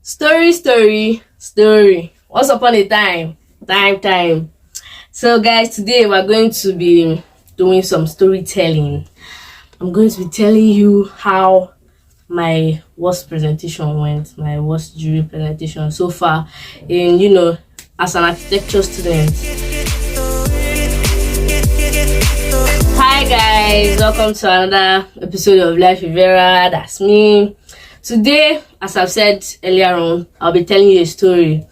Story. Once upon a time. So, guys, today we're going to be doing some storytelling. I'm going to be telling you how my worst presentation went, my worst jury presentation so far, in as an architecture student. Hi, guys, welcome to another episode of Life with Vera. That's me. Today, as I've said earlier on, I'll be telling you a story.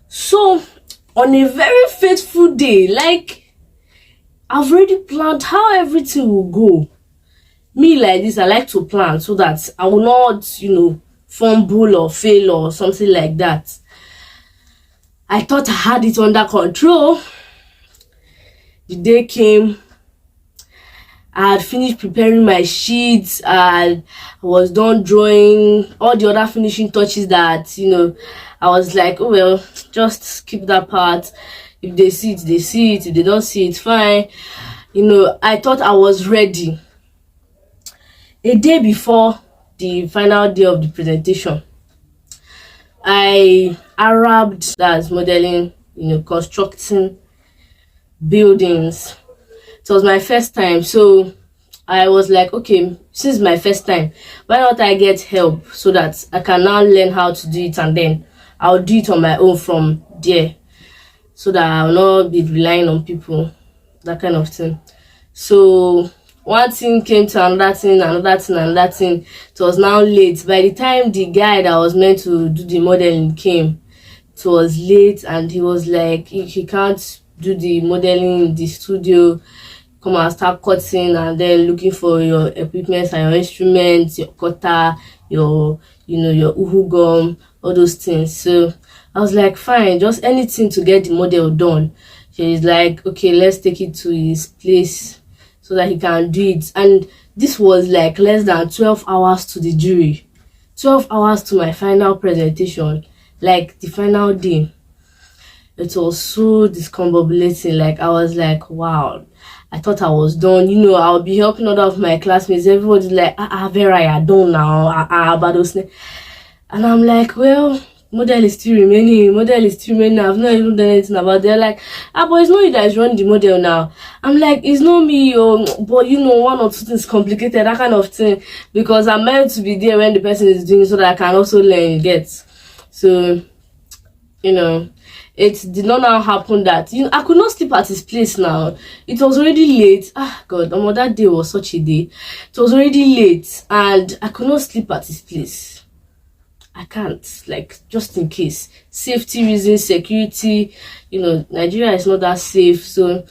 So, on a very fateful day, I've already planned how everything will go. Me, like this, I like to plan so that I will not, fumble or fail or something like that. I thought I had it under control. The day came. I had finished preparing my sheets. I was done drawing all the other finishing touches that, I was like, oh, well, just skip that part. If they see it, they see it. If they don't see it, fine. I thought I was ready. A day before the final day of the presentation, I Arabed, that's modeling, constructing buildings. It was my first time, so I was like, okay, since my first time, why not I get help so that I can now learn how to do it, and then I'll do it on my own from there, so that I'll not be relying on people, that kind of thing. So one thing came to another thing. It was now late. By the time the guy that was meant to do the modeling came, it was late, and he was like, he can't do the modeling in the studio. Come and start cutting and then looking for your equipment and your instruments, your cutter, your uhu gum, all those things. So I was like, fine, just anything to get the model done. She's like, okay, let's take it to his place so that he can do it. And this was like less than 12 hours to the jury, 12 hours to my final presentation, like the final day. It was so discombobulating. Like, I was like, wow, I thought I was done. I'll be helping other of my classmates. Everybody's like, Vera, you're done now. About those things. And I'm like, well, model is still remaining. I've not even done anything about it. They're like, but it's not you that is running the model now. I'm like, it's not me, but one or two things complicated, that kind of thing. Because I'm meant to be there when the person is doing it so that I can also learn, So, it did not now happen that I could not sleep at his place now. It was already late. God, that day was such a day. It was already late and I could not sleep at his place. I can't, just in case. Safety reasons, security, Nigeria is not that safe. So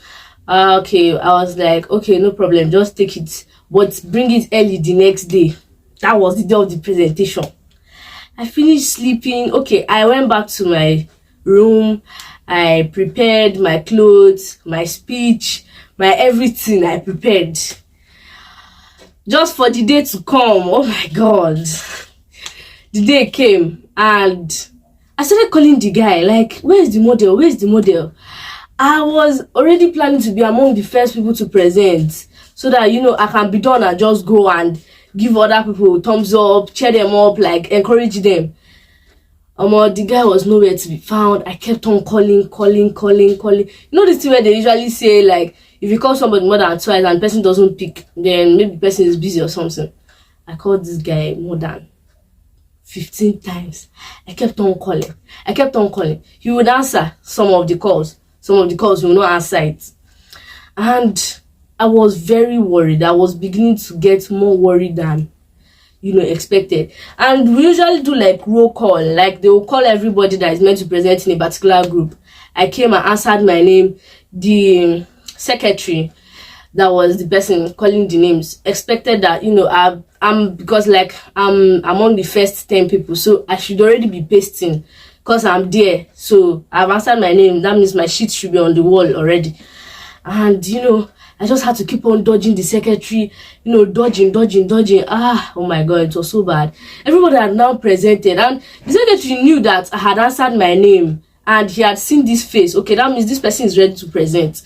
okay, I was like, okay, no problem, just take it, but bring it early the next day. That was the day of the presentation. I finished sleeping. Okay, I went back to my room. I prepared my clothes, my speech, my everything. I prepared just for the day to come. Oh my God. The day came and I started calling the guy, like, where's the model? I was already planning to be among the first people to present so that I can be done and just go and give other people thumbs up, cheer them up, encourage them. The guy was nowhere to be found. I kept on calling. This thing where they usually say, if you call somebody more than twice and the person doesn't pick, then maybe the person is busy or something. I called this guy more than 15 times. I kept on calling. He would answer some of the calls. Some of the calls he would not answer it. And I was very worried. I was beginning to get more worried than expected. And we usually do roll call, they will call everybody that is meant to present in a particular group. I came and answered my name. The secretary, that was the person calling the names, expected that I'm because I'm among the first 10 people, so I should already be pasting because I'm there. So I've answered my name. That means my sheet should be on the wall already. And I just had to keep on dodging the secretary, dodging. Oh my God, it was so bad. Everybody had now presented, and the secretary knew that I had answered my name, and he had seen this face. Okay, that means this person is ready to present.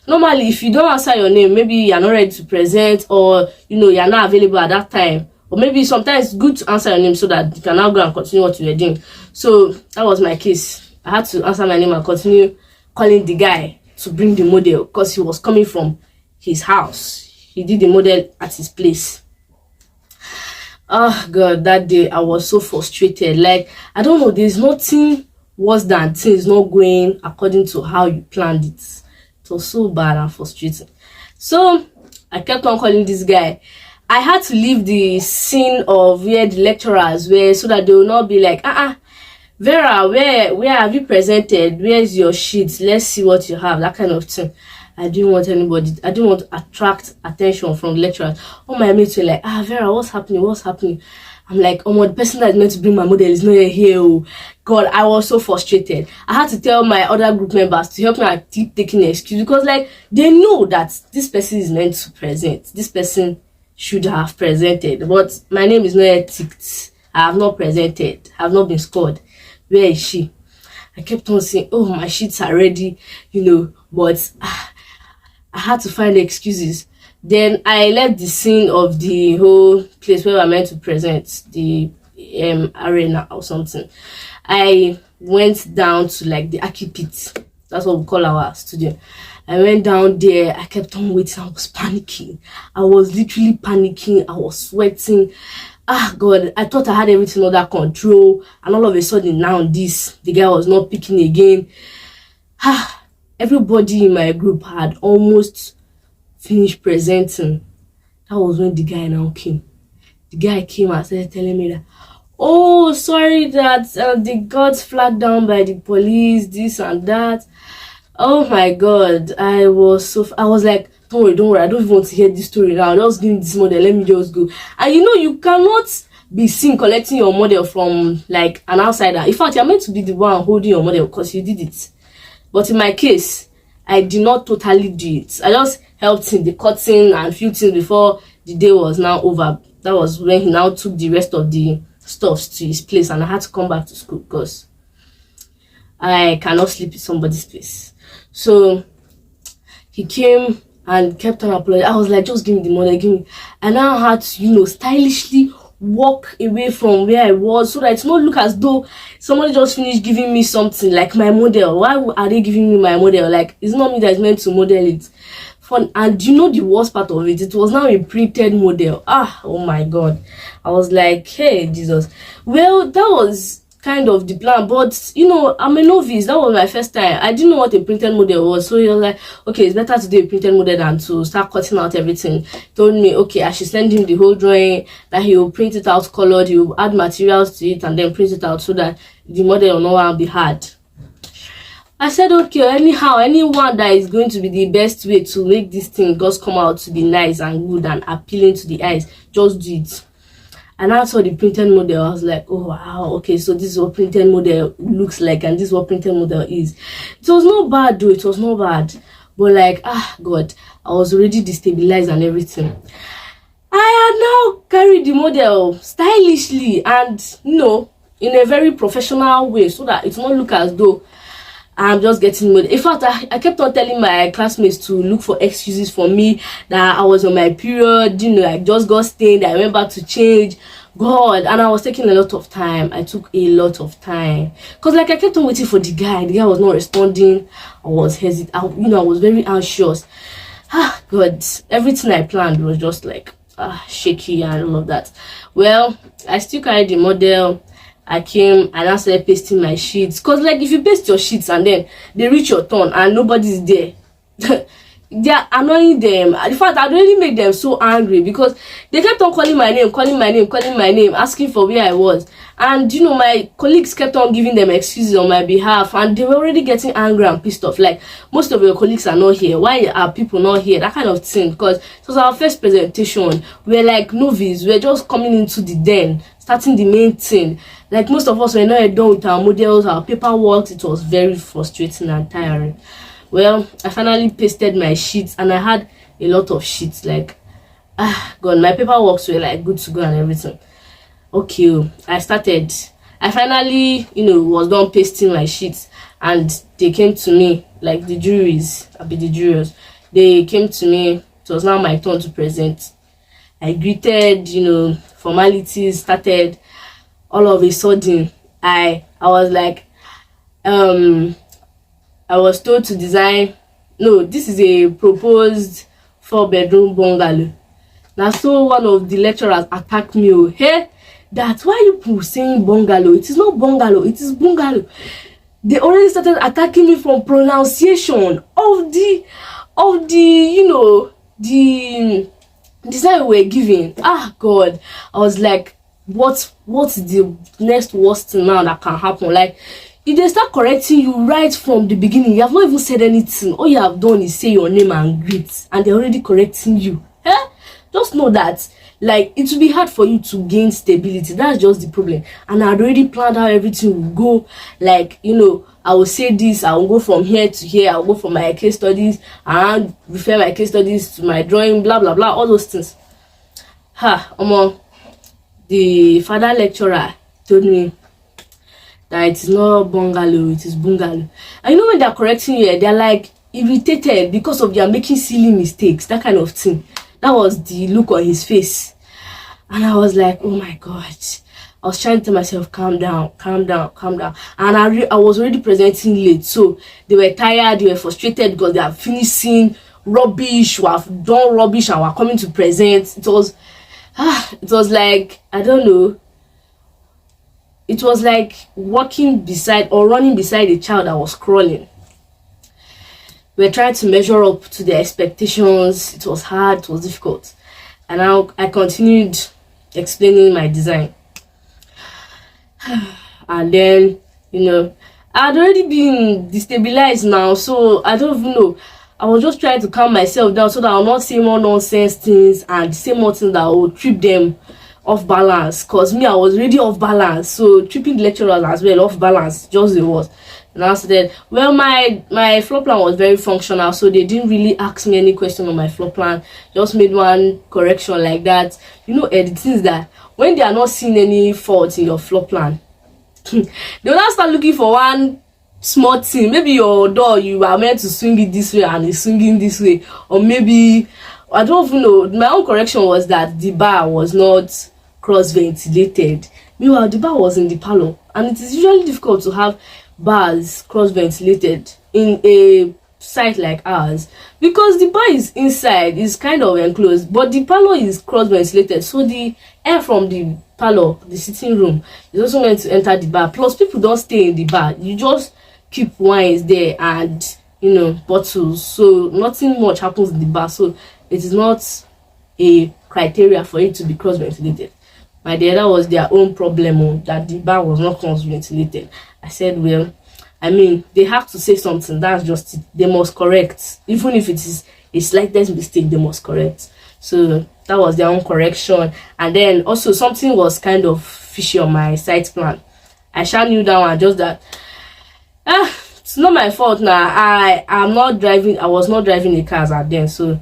Normally, if you don't answer your name, maybe you're not ready to present, or you're not available at that time, Or maybe sometimes it's good to answer your name so that you can now go and continue what you were doing. So that was my case. I had to answer my name and continue calling the guy to bring the model because he was coming from his house. He did the model at his place. Oh God, that day I was so frustrated. Like, I don't know, there's nothing worse than things not going according to how you planned it. It was so bad and frustrating. So I kept on calling this guy. I had to leave the scene of where the lecturers were so that they will not be like, Vera, where have you presented? Where's your sheet? Let's see what you have. That kind of thing. I didn't want to attract attention from lecturers. All my mates were like, Vera, what's happening? I'm like, oh, the person that's meant to bring my model is not here. Oh. God, I was so frustrated. I had to tell my other group members to help me and keep taking excuse because, like, they know that this person is meant to present. This person should have presented, but my name is not yet ticked. I have not presented. I have not been scored. Where is she? I kept on saying, oh, my sheets are ready, but I had to find excuses. Then I left the scene of the whole place where we were meant to present, the arena or something. I went down to like the Aki pit. That's what we call our studio. I went down there. I kept on waiting. I was panicking. I was literally panicking. I was sweating. God, I thought I had everything under control. And all of a sudden now the guy was not picking again. Everybody in my group had almost finished presenting. That was when the guy now came. The guy came and started telling me that, oh, sorry that they got flagged down by the police, this and that. Oh my God, I was like, don't worry, I don't even want to hear this story now. Just give me this model, let me just go. And you cannot be seen collecting your model from like an outsider. In fact, you're meant to be the one holding your model because you did it. But in my case, I did not totally do it. I just helped in the cutting and few things before the day was now over. That was when he now took the rest of the stuffs to his place, and I had to come back to school because I cannot sleep in somebody's place. So he came and kept on apologizing. I was like, just give me the money, give me. And I had to, stylishly walk away from where I was so that it not look as though somebody just finished giving me something like my model. Why are they giving me my model? Like, it's not me that's meant to model it. Fun. And the worst part of it was now a printed model. Oh my God. I was like, hey, Jesus. Well, that was kind of the plan, but I'm a novice. That was my first time. I didn't know what a printed model was, so he was like, okay, it's better to do a printed model than to start cutting out everything. Told me, okay, I should send him the whole drawing, that he will print it out colored, he will add materials to it and then print it out so that the model will not be hard. I said, okay, anyhow, anyone that is going to be the best way to make this thing just come out to be nice and good and appealing to the eyes, just do it. And I saw the printed model. I was like, oh wow, okay, so this is what printed model looks like, and this is what printed model is. It was not bad though, it was not bad. But like, God, I was already destabilized and everything. I had now carried the model stylishly and in a very professional way so that it will not look as though I'm just getting mood. In fact, I kept on telling my classmates to look for excuses for me that I was on my period, I just got stained, I went back to change. God, and I was taking a lot of time. I took a lot of time. Because I kept on waiting for the guy. The guy was not responding. I was hesitant. I was very anxious. God, everything I planned was just like shaky and all of that. Well, I still carried the model. I came and I started pasting my sheets. Because if you paste your sheets and then they reach your turn and nobody's there, they are annoying them. In fact, I really made them so angry because they kept on calling my name, asking for where I was. And my colleagues kept on giving them excuses on my behalf, and they were already getting angry and pissed off. Like, most of your colleagues are not here. Why are people not here? That kind of thing. Because it was our first presentation. We're like novice. We're just coming into the den, starting the main thing. Like, most of us were not done with our models, our paperwork. It was very frustrating and tiring. Well, I finally pasted my sheets, and I had a lot of sheets. Like, God, my paperwork were like good to go and everything. Okay, I finally, was done pasting my sheets, and they came to me, like the jurors. They came to me. It was now my turn to present. I greeted, formalities started. All of a sudden, I was like, I was told to design. No, this is a proposed 4-bedroom bungalow. Now, so one of the lecturers attacked me. Oh, hey, that's why you people saying bungalow. It is not bungalow. It is bungalow. They already started attacking me from pronunciation of the the design we were giving. Ah, God, I was like, what's the next worst thing now that can happen? Like, if they start correcting you right from the beginning, you have not even said anything. All you have done is say your name and greet, and they're already correcting you. Just know that, like, it will be hard for you to gain stability. That's just the problem. And I'd already planned how everything will go. Like, I will say this, I will go from here to here, I'll go for my case studies, and refer my case studies to my drawing, blah blah blah, all those things. The father lecturer told me that it is not bungalow, it is bungalow. And when they're correcting you, they're like irritated because of you're making silly mistakes, that kind of thing. That was the look on his face. And I was like, oh my God. I was trying to tell myself, calm down, calm down, calm down. And I was already presenting late. So they were tired, they were frustrated because they have finished seeing rubbish, we have done rubbish and we're coming to present. It was like, I don't know. It was like walking beside or running beside a child that was crawling. We were trying to measure up to their expectations. It was hard, it was difficult. And I continued explaining my design. And then, I'd already been destabilized now, so I don't even know. I was just trying to calm myself down so that I'll not say more nonsense things and say more things that will trip them off balance. Because me, I was already off balance. So tripping the lecturers as well, off balance, just it was. And I said, well, my floor plan was very functional, so they didn't really ask me any question on my floor plan. Just made one correction like that. The things that when they are not seeing any faults in your floor plan, they will not start looking for one small thing. Maybe your door, you are meant to swing it this way and it's swinging this way, or maybe I don't even know. My own correction was that the bar was not cross ventilated. Meanwhile, the bar was in the parlor, and it is usually difficult to have bars cross ventilated in a site like ours because the bar is inside, is kind of enclosed, but the parlor is cross ventilated, so the air from the parlor, the sitting room, is also meant to enter the bar. Plus, people don't stay in the bar, you just keep wines there and bottles, so nothing much happens in the bar, so it is not a criteria for it to be cross ventilated. My dear, that was their own problem, that the bar was not cross ventilated. I said, well, I mean, they have to say something. That's just it. They must correct. Even if it is a slightest mistake, they must correct. So that was their own correction. And then also something was kind of fishy on my site plan. I shall knew that one, just that it's not my fault now. I was not driving the cars at then, so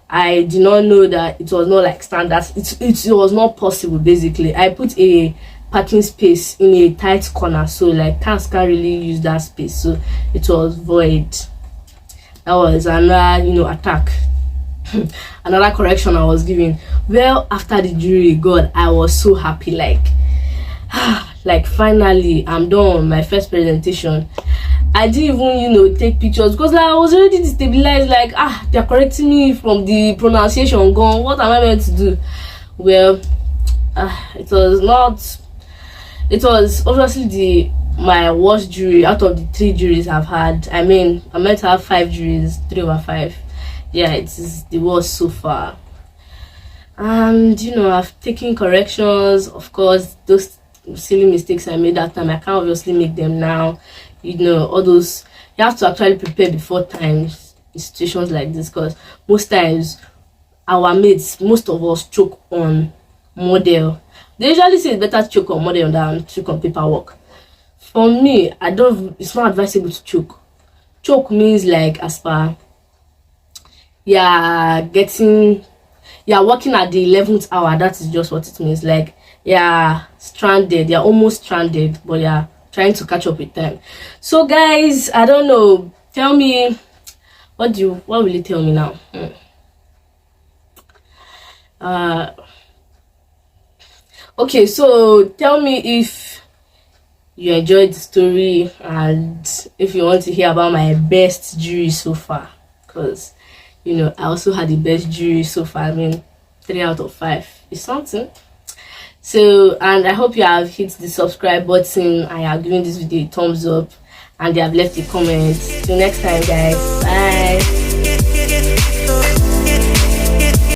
I did not know that it was not like standard. It was not possible. Basically, I put a parking space in a tight corner, so like cars can't really use that space, so it was void. That was another attack. Another correction I was giving. Well, after the jury, God, I was so happy, like finally I'm done my first presentation. I didn't even take pictures because I was already destabilized, they're correcting me from the pronunciation. Gone, what am I meant to do? Well, it was obviously my worst jury out of the 3 juries I've had. I mean, I meant to have 5 juries, 3 over 5. Yeah, it is the worst so far. And I've taken corrections. Of course, those silly mistakes I made that time, I can't obviously make them now. All those, you have to actually prepare before times in situations like this, because most times our mates, most of us choke on model. They usually say it's better to choke on model than choke on paperwork. For me, it's not advisable to choke. Choke means like as per you're working at the 11th hour. That is just what it means. Like stranded, you're almost stranded, but you're trying to catch up with time. So guys, I don't know, tell me, what will you tell me now? Okay, so tell me if you enjoyed the story and if you want to hear about my best jury so far, because I also had the best jury so far. I mean, 3 out of 5 is something. So, and I hope you have hit the subscribe button, I have given this video a thumbs up, and you have left a comment. Till next time, guys. Bye.